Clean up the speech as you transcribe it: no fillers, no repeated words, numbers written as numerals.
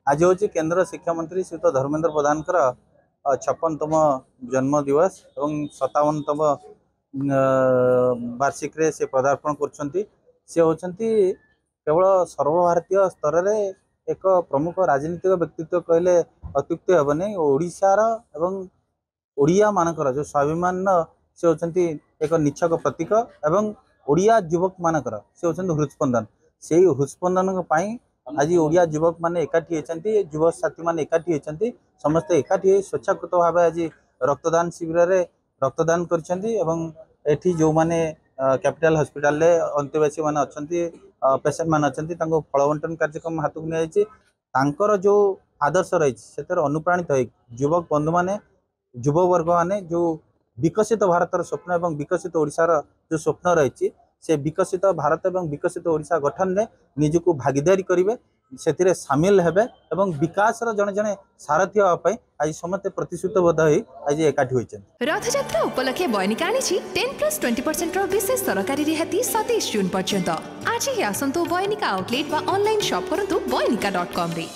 आज हूँ केंद्र शिक्षा मंत्री श्रीयुत धर्मेंद्र प्रधान 56तम जन्म दिवस और 57तम वार्षिक रे से पदार्पण कर केवल सर्वभारतीय स्तर में एक प्रमुख राजनीतिक व्यक्तित्व कहले अत्युक्ति हेनी। ओडिशार एवं ओडिया मानकर जो स्वाभिमान से होती एक निच्छक प्रतीक एवं ओडिया युवक मानकर से होती हृत्स्पंदन। से हृत्स्पंदन आज ओडिया युवक माने एकाठी होती, युव साथी माने एकाठी होती, समस्ते एकाठी स्वेच्छाकृत भाव आज रक्तदान शिविर में रक्तदान कर जो माने कैपिटल हॉस्पिटल रे अंत्यवासी माने अछंती पेशेंट माने अछंती तांको फल बंटन कार्यक्रम हाथ को निया जो आदर्श रही से अनुप्राणित हो युवक बंधु माने युव वर्ग माने जो विकसित भारतर स्वप्न एवं विकसित ओडिशार जो स्वप्न रही से विकसित भारत एवं विकसित ओडिशा गठन में निजको भागीदारी करेंगे से सामिल हेबे एवं विकास जड़े जड़े सारथी हाँपाई आज समस्त प्रतिश्रुतबद्ध आज एकाठी होती। रथयात्रा उपलक्षे बयनिका आनी 10+20% विशेष सरकारी रिहाती 27 जून पर्यंत। आज ही आसंतु बयनिका आउटलेट व ऑनलाइन शॉप करंतु बयनिका.com रे।